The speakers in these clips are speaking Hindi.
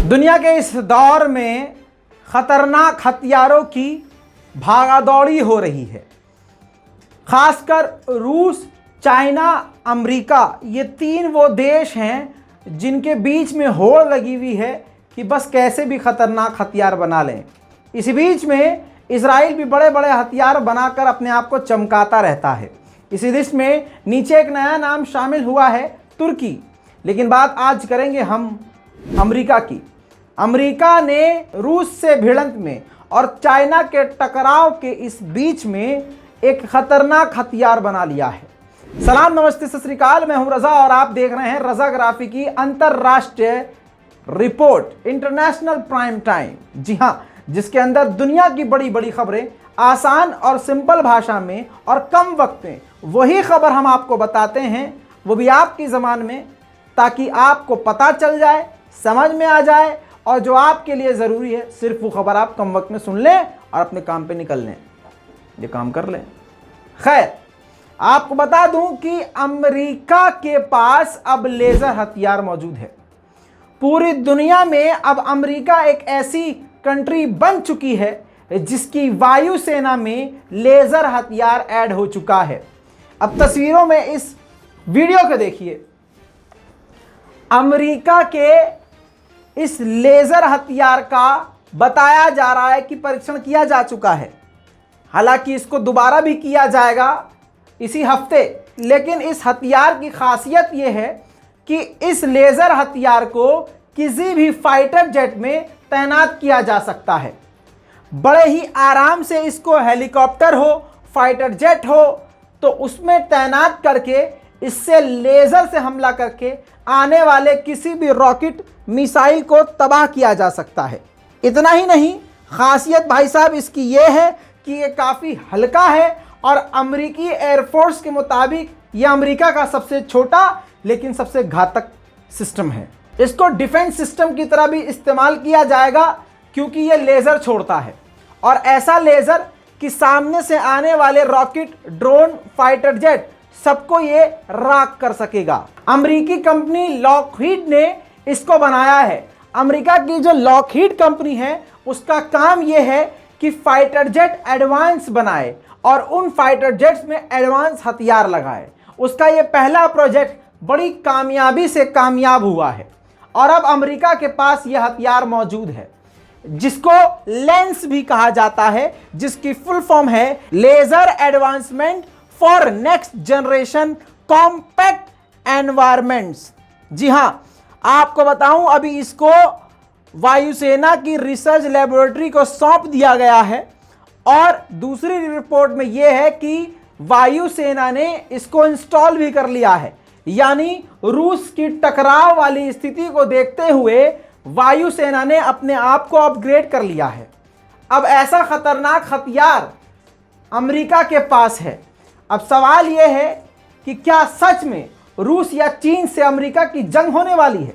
दुनिया के इस दौर में खतरनाक हथियारों की भागादौड़ी हो रही है। खासकर रूस, चाइना, अमेरिका, ये तीन वो देश हैं जिनके बीच में होड़ लगी हुई है कि बस कैसे भी खतरनाक हथियार बना लें। इसी बीच में इजराइल भी बड़े बड़े हथियार बनाकर अपने आप को चमकाता रहता है। इसी लिस्ट में नीचे एक नया नाम शामिल हुआ है, तुर्की। लेकिन बात आज करेंगे हम अमेरिका की। अमेरिका ने रूस से भिड़ंत में और चाइना के टकराव के इस बीच में एक खतरनाक हथियार बना लिया है। सलाम, नमस्ते, सत श्री अकाल। मैं हूं रजा और आप देख रहे हैं रजा ग्राफी की अंतरराष्ट्रीय रिपोर्ट, इंटरनेशनल प्राइम टाइम। जी हां, जिसके अंदर दुनिया की बड़ी बड़ी खबरें आसान और सिंपल भाषा में और कम वक्त में वही खबर हम आपको बताते हैं, वो भी आपकी ज़बान में, ताकि आपको पता चल जाए, समझ में आ जाए और जो आपके लिए ज़रूरी है सिर्फ वो खबर आप कम वक्त में सुन लें और अपने काम पे निकल लें, ये काम कर लें। खैर, आपको बता दूं कि अमेरिका के पास अब लेज़र हथियार मौजूद है। पूरी दुनिया में अब अमेरिका एक ऐसी कंट्री बन चुकी है जिसकी वायुसेना में लेज़र हथियार ऐड हो चुका है। अब तस्वीरों में इस वीडियो को देखिए। अमेरिका के इस लेज़र हथियार का बताया जा रहा है कि परीक्षण किया जा चुका है। हालांकि इसको दोबारा भी किया जाएगा इसी हफ्ते। लेकिन इस हथियार की खासियत यह है कि इस लेज़र हथियार को किसी भी फाइटर जेट में तैनात किया जा सकता है। बड़े ही आराम से इसको हेलीकॉप्टर हो, फाइटर जेट हो, तो उसमें तैनात करके इससे लेज़र से हमला करके आने वाले किसी भी रॉकेट, मिसाइल को तबाह किया जा सकता है। इतना ही नहीं, खासियत भाई साहब इसकी ये है कि ये काफ़ी हल्का है और अमेरिकी एयरफोर्स के मुताबिक ये अमेरिका का सबसे छोटा लेकिन सबसे घातक सिस्टम है। इसको डिफेंस सिस्टम की तरह भी इस्तेमाल किया जाएगा क्योंकि ये लेज़र छोड़ता है, और ऐसा लेज़र कि सामने से आने वाले रॉकेट, ड्रोन, फाइटर जेट सबको ये राख कर सकेगा। अमेरिकी कंपनी लॉकहीड ने इसको बनाया है। अमेरिका की जो लॉकहीड कंपनी है उसका काम यह है कि फाइटर जेट एडवांस बनाए और उन फाइटर जेट्स में एडवांस हथियार लगाए। उसका ये पहला प्रोजेक्ट बड़ी कामयाबी से कामयाब हुआ है और अब अमेरिका के पास यह हथियार मौजूद है जिसको लेंस भी कहा जाता है, जिसकी फुल फॉर्म है laser advancement for next generation compact environments. जी हां, आपको बताऊं, अभी इसको वायुसेना की रिसर्च लेबोरेटरी को सौंप दिया गया है और दूसरी रिपोर्ट में यह है कि वायुसेना ने इसको इंस्टॉल भी कर लिया है। यानी रूस की टकराव वाली स्थिति को देखते हुए वायुसेना ने अपने आप को अपग्रेड कर लिया है। अब ऐसा खतरनाक हथियार अमेरिका के पास है। अब सवाल यह है कि क्या सच में रूस या चीन से अमेरिका की जंग होने वाली है,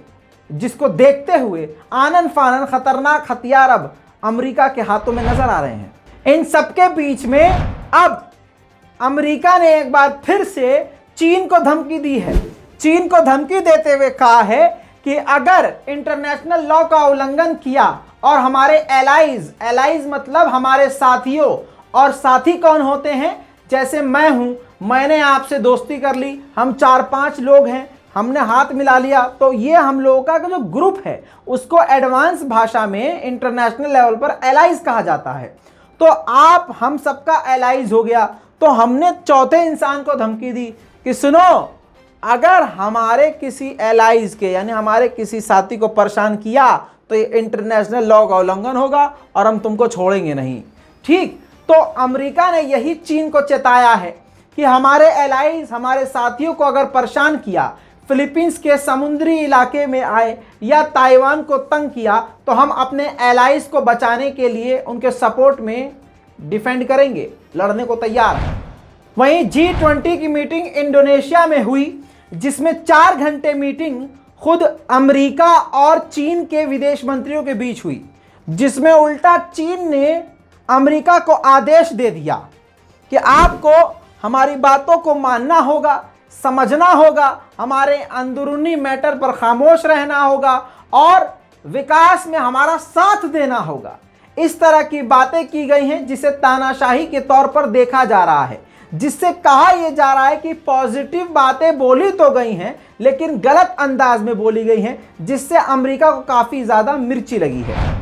जिसको देखते हुए आनन फानन खतरनाक हथियार अब अमेरिका के हाथों में नजर आ रहे हैं। इन सबके बीच में अब अमेरिका ने एक बार फिर से चीन को धमकी दी है। चीन को धमकी देते हुए कहा है कि अगर इंटरनेशनल लॉ का उल्लंघन किया और हमारे एलाइज मतलब हमारे साथियों, और साथी कौन होते हैं, जैसे मैं हूं, मैंने आपसे दोस्ती कर ली, हम 4-5 लोग हैं, हमने हाथ मिला लिया, तो ये हम लोगों का जो ग्रुप है उसको एडवांस भाषा में इंटरनेशनल लेवल पर एलाइज कहा जाता है। तो आप हम सबका एलाइज हो गया। तो हमने चौथे इंसान को धमकी दी कि सुनो, अगर हमारे किसी एलाइज के यानी हमारे किसी साथी को परेशान किया तो ये इंटरनेशनल लॉ का उल्लंघन होगा और हम तुमको छोड़ेंगे नहीं। ठीक, तो अमेरिका ने यही चीन को चेताया है कि हमारे एलाइज, हमारे साथियों को अगर परेशान किया, फिलीपींस के समुद्री इलाके में आए या ताइवान को तंग किया, तो हम अपने एलाइज को बचाने के लिए उनके सपोर्ट में डिफेंड करेंगे, लड़ने को तैयार है। वहीं G20 की मीटिंग इंडोनेशिया में हुई, जिसमें 4 घंटे मीटिंग खुद अमेरिका और चीन के विदेश मंत्रियों के बीच हुई, जिसमें उल्टा चीन ने अमेरिका को आदेश दे दिया कि आपको हमारी बातों को मानना होगा, समझना होगा, हमारे अंदरूनी मैटर पर खामोश रहना होगा और विकास में हमारा साथ देना होगा। इस तरह की बातें की गई हैं जिसे तानाशाही के तौर पर देखा जा रहा है, जिससे कहा यह जा रहा है कि पॉजिटिव बातें बोली तो गई हैं लेकिन गलत अंदाज में बोली गई हैं, जिससे अमेरिका को काफी ज्यादा मिर्ची लगी है।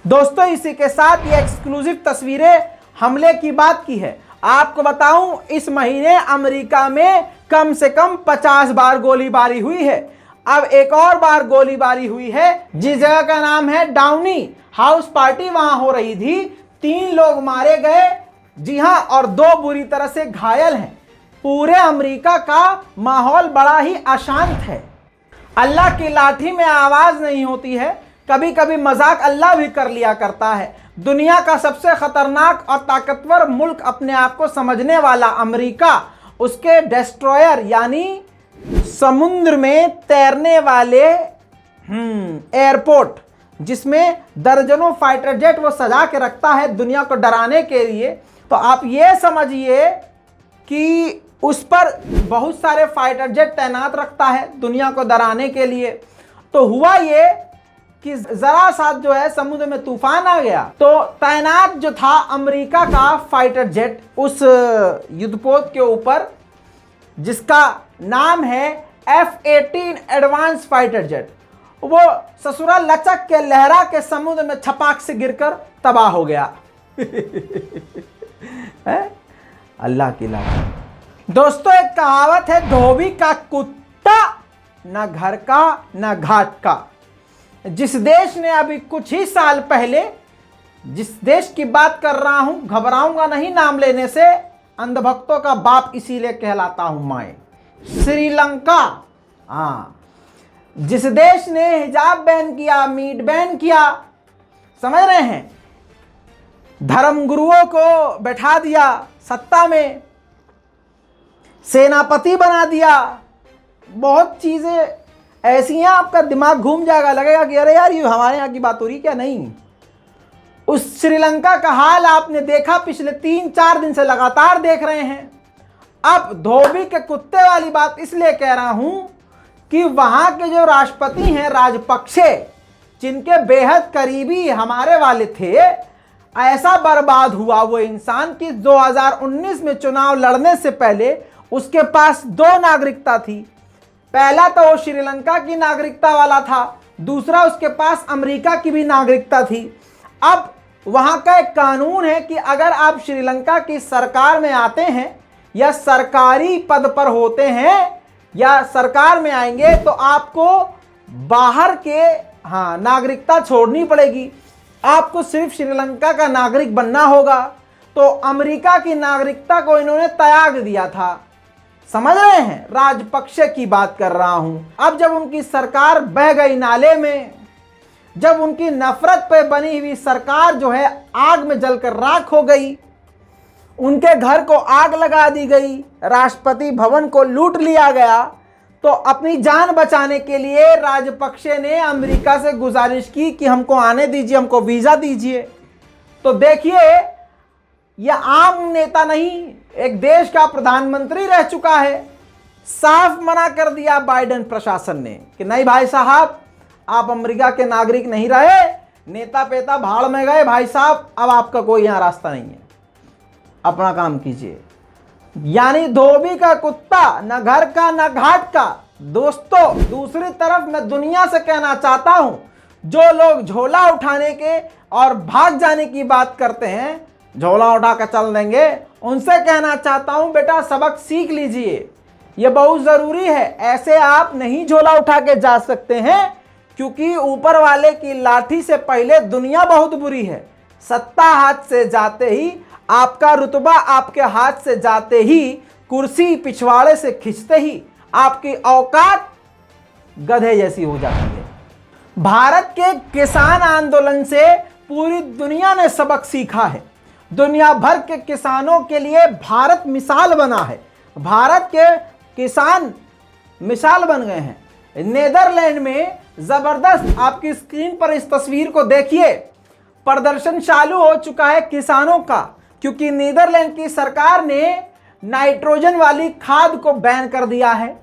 दोस्तों, इसी के साथ ये एक्सक्लूसिव तस्वीरें हमले की बात की है। आपको बताऊं, इस महीने अमेरिका में कम से कम 50 बार गोलीबारी हुई है। अब एक और बार गोलीबारी हुई है जिस जगह का नाम है डाउनी हाउस। पार्टी वहां हो रही थी, 3 लोग मारे गए, जी हां, और 2 बुरी तरह से घायल हैं। पूरे अमेरिका का माहौल बड़ा ही अशांत है। अल्लाह की लाठी में आवाज नहीं होती है। कभी कभी मजाक अल्लाह भी कर लिया करता है। दुनिया का सबसे खतरनाक और ताकतवर मुल्क अपने आप को समझने वाला अमेरिका, उसके डिस्ट्रॉयर यानी समुद्र में तैरने वाले एयरपोर्ट, जिसमें दर्जनों फाइटर जेट वो सजा के रखता है दुनिया को डराने के लिए। तो आप ये समझिए कि उस पर बहुत सारे फाइटर जेट तैनात रखता है दुनिया को डराने के लिए। तो हुआ ये कि जरा सा जो है समुद्र में तूफान आ गया, तो तैनात जो था अमेरिका का फाइटर जेट उस युद्धपोत के ऊपर, जिसका नाम है F-18 एडवांस फाइटर जेट, वो ससुरा लचक के लहरा के समुद्र में छपाक से गिरकर तबाह हो गया। अल्लाह की लानत। दोस्तों, एक कहावत है, धोबी का कुत्ता न घर का न घाट का। जिस देश ने अभी कुछ ही साल पहले, जिस देश की बात कर रहा हूं, घबराऊंगा नहीं नाम लेने से, अंधभक्तों का बाप इसीलिए कहलाता हूं मैं, श्रीलंका। हाँ, जिस देश ने हिजाब बैन किया, मीट बैन किया, समझ रहे हैं, धर्मगुरुओं को बैठा दिया सत्ता में, सेनापति बना दिया, बहुत चीजें ऐसी हैं, आपका दिमाग घूम जाएगा, लगेगा कि अरे यार ये हमारे यहाँ की बात हो रही क्या। नहीं, उस श्रीलंका का हाल आपने देखा, पिछले 3-4 दिन से लगातार देख रहे हैं। अब धोबी के कुत्ते वाली बात इसलिए कह रहा हूं कि वहां के जो राष्ट्रपति हैं राजपक्षे, जिनके बेहद करीबी हमारे वाले थे, ऐसा बर्बाद हुआ वो इंसान कि 2019 में चुनाव लड़ने से पहले उसके पास 2 नागरिकता थी। पहला तो वो श्रीलंका की नागरिकता वाला था, दूसरा उसके पास अमेरिका की भी नागरिकता थी। अब वहां का एक कानून है कि अगर आप श्रीलंका की सरकार में आते हैं या सरकारी पद पर होते हैं या सरकार में आएंगे, तो आपको बाहर के नागरिकता छोड़नी पड़ेगी, आपको सिर्फ श्रीलंका का नागरिक बनना होगा। तो अमेरिका की नागरिकता को इन्होंने त्याग दिया था। समझ रहे हैं, राजपक्षे की बात कर रहा हूं। अब जब उनकी सरकार बह गई नाले में, जब उनकी नफरत पे बनी हुई सरकार जो है आग में जलकर राख हो गई, उनके घर को आग लगा दी गई, राष्ट्रपति भवन को लूट लिया गया, तो अपनी जान बचाने के लिए राजपक्षे ने अमेरिका से गुजारिश की कि हमको आने दीजिए, हमको वीजा दीजिए। तो देखिए, यह आम नेता नहीं, एक देश का प्रधानमंत्री रह चुका है। साफ मना कर दिया बाइडेन प्रशासन ने कि नहीं भाई साहब, आप अमेरिका के नागरिक नहीं रहे, नेता पेता भाड़ में गए भाई साहब, अब आपका कोई यहाँ रास्ता नहीं है, अपना काम कीजिए। यानी धोबी का कुत्ता, न घर का न घाट का। दोस्तों, दूसरी तरफ मैं दुनिया से कहना चाहता हूं, जो लोग झोला उठाने के और भाग जाने की बात करते हैं, झोला उठा कर चल देंगे, उनसे कहना चाहता हूं, बेटा सबक सीख लीजिए, यह बहुत जरूरी है। ऐसे आप नहीं झोला उठा के जा सकते हैं, क्योंकि ऊपर वाले की लाठी से पहले दुनिया बहुत बुरी है। सत्ता हाथ से जाते ही, आपका रुतबा आपके हाथ से जाते ही, कुर्सी पिछवाड़े से खींचते ही आपकी औकात गधे जैसी हो जाती है। भारत के किसान आंदोलन से पूरी दुनिया ने सबक सीखा है। दुनिया भर के किसानों के लिए भारत मिसाल बना है। भारत के किसान मिसाल बन गए हैं। नीदरलैंड में जबरदस्त, आपकी स्क्रीन पर इस तस्वीर को देखिए, प्रदर्शन चालू हो चुका है किसानों का, क्योंकि नीदरलैंड की सरकार ने नाइट्रोजन वाली खाद को बैन कर दिया है,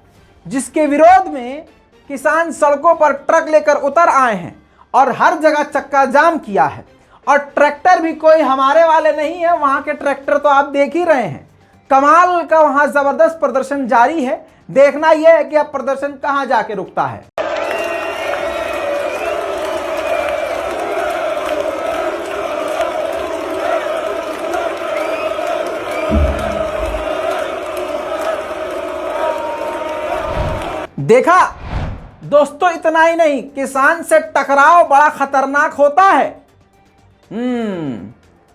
जिसके विरोध में किसान सड़कों पर ट्रक लेकर उतर आए हैं और हर जगह चक्का जाम किया है। और ट्रैक्टर भी कोई हमारे वाले नहीं है, वहां के ट्रैक्टर तो आप देख ही रहे हैं। कमाल का वहां जबरदस्त प्रदर्शन जारी है। देखना यह है कि अब प्रदर्शन कहां जाके रुकता है। देखा दोस्तों, इतना ही नहीं, किसान से टकराव बड़ा खतरनाक होता है।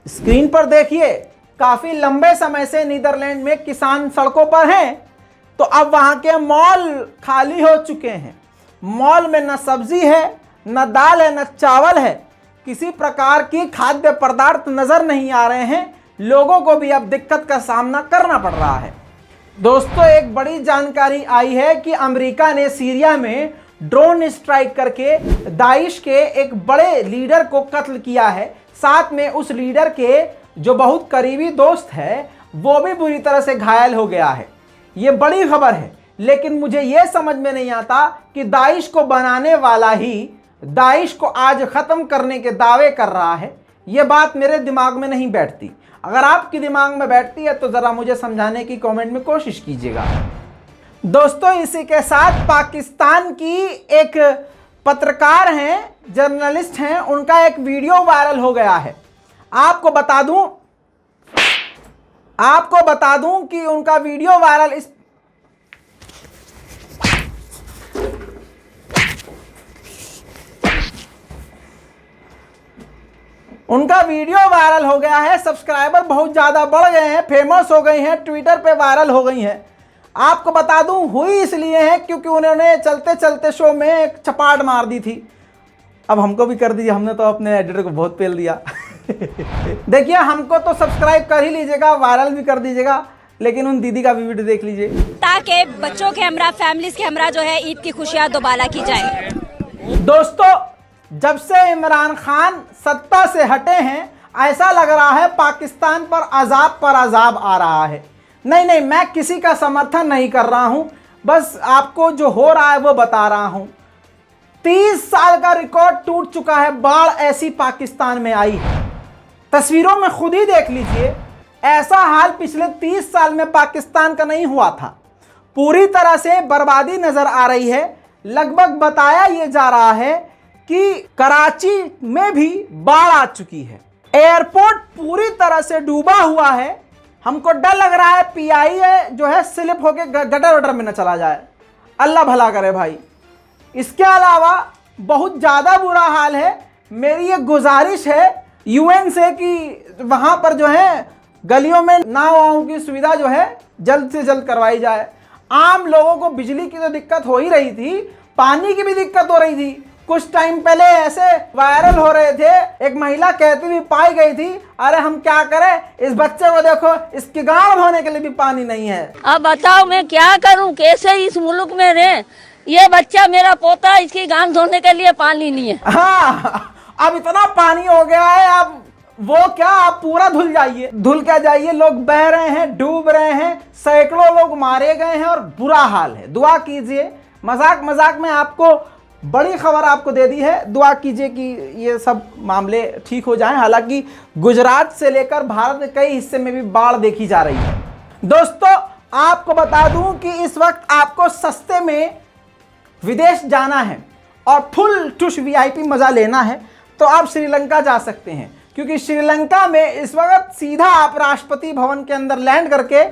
स्क्रीन पर देखिए, काफी लंबे समय से नीदरलैंड में किसान सड़कों पर हैं, तो अब वहां के मॉल खाली हो चुके हैं। मॉल में न सब्जी है, न दाल है, न चावल है, किसी प्रकार की खाद्य पदार्थ नजर नहीं आ रहे हैं। लोगों को भी अब दिक्कत का सामना करना पड़ रहा है। दोस्तों, एक बड़ी जानकारी आई है कि अमेरिका ने सीरिया में ड्रोन स्ट्राइक करके दाइश के एक बड़े लीडर को कत्ल किया है। साथ में उस लीडर के जो बहुत करीबी दोस्त है वो भी बुरी तरह से घायल हो गया है। ये बड़ी खबर है, लेकिन मुझे ये समझ में नहीं आता कि दाइश को बनाने वाला ही दाइश को आज खत्म करने के दावे कर रहा है। ये बात मेरे दिमाग में नहीं बैठती। अगर आपके दिमाग में बैठती है तो ज़रा मुझे समझाने की कमेंट में कोशिश कीजिएगा। दोस्तों, इसी के साथ पाकिस्तान की एक पत्रकार हैं, जर्नलिस्ट हैं, उनका एक वीडियो वायरल हो गया है। आपको बता दूं कि उनका वीडियो वायरल हो गया है। सब्सक्राइबर बहुत ज़्यादा बढ़ गए हैं, फेमस हो गई हैं, ट्विटर पे वायरल हो गई हैं। आपको बता दूं, हुई इसलिए है क्योंकि उन्होंने चलते चलते शो में एक चपाट मार दी थी। अब हमको भी कर दीजिए, हमने तो अपने एडिटर को बहुत पेल दिया। देखिए, हमको तो सब्सक्राइब कर ही लीजिएगा, वायरल भी कर दीजिएगा, लेकिन उन दीदी का भी वीडियो देख लीजिए, ताकि बच्चों के हमरा, फैमिलीज के हमरा जो है ईद की खुशियां दोबारा की जाए। दोस्तों, जब से इमरान खान सत्ता से हटे हैं, ऐसा लग रहा है पाकिस्तान पर अजाब आ रहा है। नहीं, मैं किसी का समर्थन नहीं कर रहा हूं, बस आपको जो हो रहा है वो बता रहा हूं। 30 साल का रिकॉर्ड टूट चुका है। बाढ़ ऐसी पाकिस्तान में आई है, तस्वीरों में खुद ही देख लीजिए। ऐसा हाल पिछले 30 साल में पाकिस्तान का नहीं हुआ था। पूरी तरह से बर्बादी नजर आ रही है। लगभग बताया यह जा रहा है कि कराची में भी बाढ़ आ चुकी है। एयरपोर्ट पूरी तरह से डूबा हुआ है। हमको डर लग रहा है PIA जो है स्लिप होके गटर वटर में न चला जाए। अल्लाह भला करे भाई। इसके अलावा बहुत ज़्यादा बुरा हाल है। मेरी ये गुजारिश है UN से कि वहाँ पर जो है गलियों में नाव की सुविधा जो है जल्द से जल्द करवाई जाए। आम लोगों को बिजली की तो दिक्कत हो ही रही थी, पानी की भी दिक्कत हो रही थी। कुछ टाइम पहले ऐसे वायरल हो रहे थे, एक महिला कहती हुई पाई गई थी, अरे हम क्या करें, इस बच्चे को देखो, इसके गाँव धोने के लिए भी पानी नहीं है। अब बताओ मैं क्या करूं, कैसे इस मुल्क में रहे। ये बच्चा मेरा पोता, इसकी गांव धोने के लिए पानी नहीं है। हाँ, अब इतना पानी हो गया है, अब वो क्या, आप पूरा धुल क्या जाइए। लोग बह रहे हैं, डूब रहे हैं, सैकड़ों लोग मारे गए हैं और बुरा हाल है। दुआ कीजिए। मजाक में आपको बड़ी खबर आपको दे दी है। दुआ कीजिए कि ये सब मामले ठीक हो जाएं। हालांकि गुजरात से लेकर भारत के कई हिस्से में भी बाढ़ देखी जा रही है। दोस्तों, आपको बता दूं कि इस वक्त आपको सस्ते में विदेश जाना है और फुल टुश VIP मजा लेना है तो आप श्रीलंका जा सकते हैं, क्योंकि श्रीलंका में इस वक्त सीधा आप राष्ट्रपति भवन के अंदर लैंड करके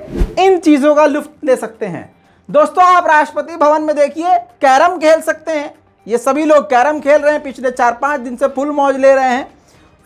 इन चीज़ों का लुत्फ ले सकते हैं। दोस्तों, आप राष्ट्रपति भवन में देखिए, कैरम खेल सकते हैं। ये सभी लोग कैरम खेल रहे हैं, पिछले 4-5 दिन से फुल मौज ले रहे हैं,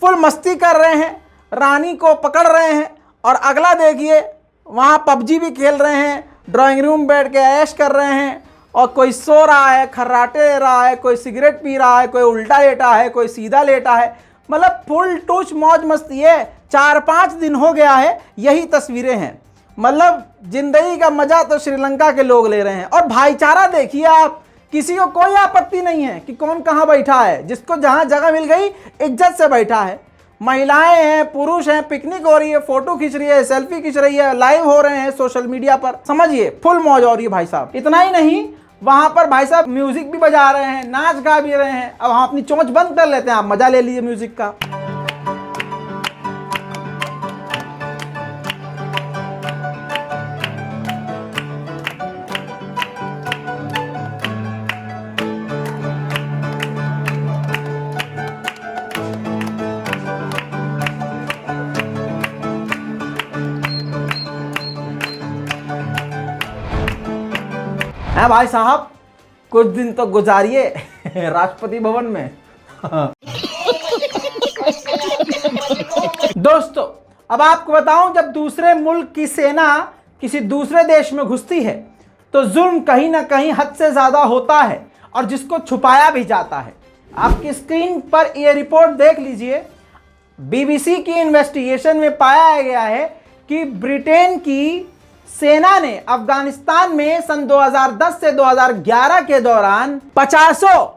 फुल मस्ती कर रहे हैं, रानी को पकड़ रहे हैं। और अगला देखिए, वहाँ PUBG भी खेल रहे हैं, ड्राइंग रूम बैठ के ऐश कर रहे हैं, और कोई सो रहा है, खर्राटे ले रहा है, कोई सिगरेट पी रहा है, कोई उल्टा लेटा है, कोई सीधा लेटा है। मतलब फुल टूच मौज मस्ती है। 4-5 दिन हो गया है, यही तस्वीरें हैं। मतलब जिंदगी का मजा तो श्रीलंका के लोग ले रहे हैं। और भाईचारा देखिए आप, किसी को कोई आपत्ति नहीं है कि कौन कहाँ बैठा है, जिसको जहाँ जगह मिल गई इज्जत से बैठा है। महिलाएं हैं, पुरुष हैं, पिकनिक हो रही है, फोटो खींच रही है, सेल्फी खींच रही है, लाइव हो रहे हैं सोशल मीडिया पर। समझिए, फुल मौज हो रही है भाई साहब। इतना ही नहीं, वहां पर भाई साहब म्यूजिक भी बजा रहे हैं, नाच गा भी रहे हैं। अब हम अपनी चोंच बंद कर लेते हैं, आप मजा ले लीजिए म्यूजिक का। है भाई साहब, कुछ दिन तो गुजारिए राष्ट्रपति भवन में। दोस्तों, अब आपको बताऊं, जब दूसरे मुल्क की सेना किसी दूसरे देश में घुसती है तो जुल्म कहीं ना कहीं हद से ज्यादा होता है और जिसको छुपाया भी जाता है। आपकी स्क्रीन पर यह रिपोर्ट देख लीजिए। बीबीसी की इन्वेस्टिगेशन में पाया गया है कि ब्रिटेन की सेना ने अफगानिस्तान में सन 2010 से 2011 के दौरान 50,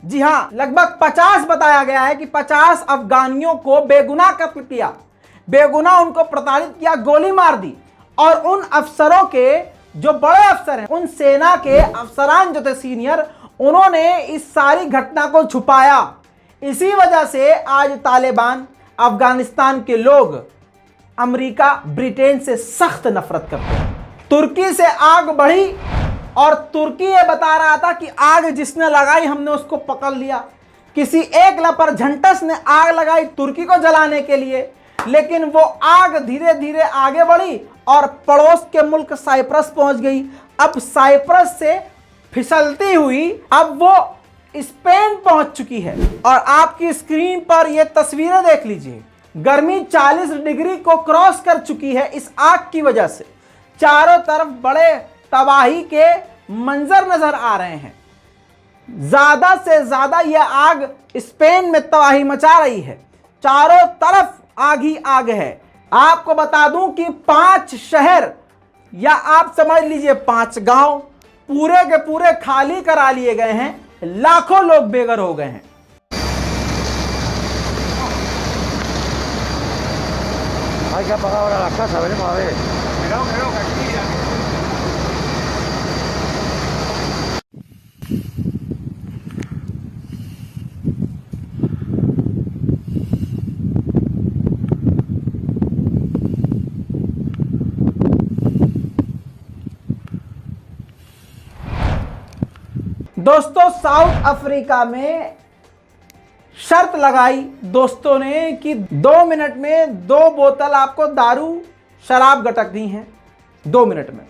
जी हां लगभग 50 बताया गया है कि 50 अफगानियों को बेगुनाह कत्ल किया, बेगुनाह उनको प्रताड़ित किया, गोली मार दी। और उन अफसरों के जो बड़े अफसर हैं, उन सेना के अफसरान जो थे सीनियर, उन्होंने इस सारी घटना को छुपाया। इसी वजह से आज तालिबान, अफगानिस्तान के लोग अमेरिका, ब्रिटेन से सख्त नफरत करते हैं। तुर्की से आग बढ़ी और तुर्की ये बता रहा था कि आग जिसने लगाई हमने उसको पकड़ लिया। किसी एक लपरझंटस ने आग लगाई तुर्की को जलाने के लिए, लेकिन वो आग धीरे धीरे आगे बढ़ी और पड़ोस के मुल्क साइप्रस पहुंच गई। अब साइप्रस से फिसलती हुई अब वो स्पेन पहुंच चुकी है। और आपकी स्क्रीन पर ये तस्वीरें देख लीजिए। गर्मी 40 डिग्री को क्रॉस कर चुकी है इस आग की वजह से। चारों तरफ बड़े तबाही के मंजर नजर आ रहे हैं। ज्यादा से ज्यादा यह आग स्पेन में तबाही मचा रही है। चारों तरफ आग ही आग है। आपको बता दूं कि 5 शहर या आप समझ लीजिए 5 गांव पूरे के पूरे खाली करा लिए गए हैं। लाखों लोग बेघर हो गए हैं। Hay que apagar ahora las casas, veremos a ver. Creo que aquí ya. दोस्तों, साउथ अफ्रीका में शर्त लगाई दोस्तों ने कि 2 मिनट में 2 बोतल आपको दारू शराब गटकनी है। 2 मिनट में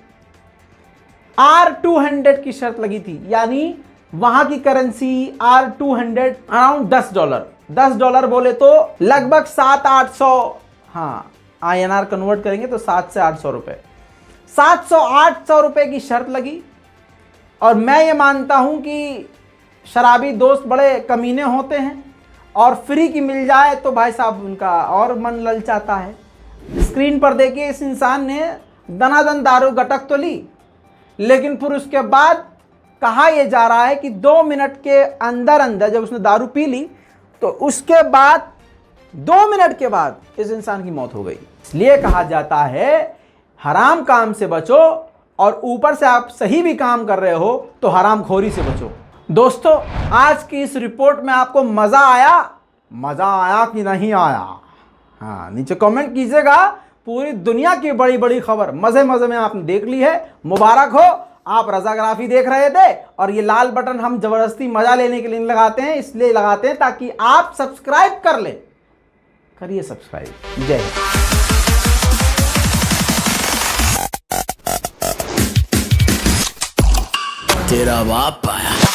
R200 की शर्त लगी थी, यानी वहां की करेंसी R200 अराउंड $10। $10 बोले तो लगभग 700-800, हाँ INR कन्वर्ट करेंगे तो 700 से 800 रुपए, 700-800 रुपए की शर्त लगी। और मैं ये मानता हूं कि शराबी दोस्त बड़े कमीने होते हैं और फ्री की मिल जाए तो भाई साहब उनका और मन ललचाता है। स्क्रीन पर देखिए, इस इंसान ने दनादन दारू गटक तो ली, लेकिन फिर उसके बाद कहा यह जा रहा है कि 2 मिनट के अंदर अंदर जब उसने दारू पी ली तो उसके बाद 2 मिनट के बाद इस इंसान की मौत हो गई। इसलिए कहा जाता है हराम काम से बचो, और ऊपर से आप सही भी काम कर रहे हो तो हराम खोरी से बचो। दोस्तों, आज की इस रिपोर्ट में आपको मजा आया कि नहीं आया? हाँ, नीचे कमेंट कीजिएगा। पूरी दुनिया की बड़ी बड़ी खबर मजे मजे में आपने देख ली है। मुबारक हो, आप रजाग्राफी देख रहे थे। और ये लाल बटन हम जबरदस्ती मजा लेने के लिए लगाते हैं, इसलिए लगाते हैं ताकि आप सब्सक्राइब कर ले। करिए सब्सक्राइब। जय हिंद। तेरा बाप आया।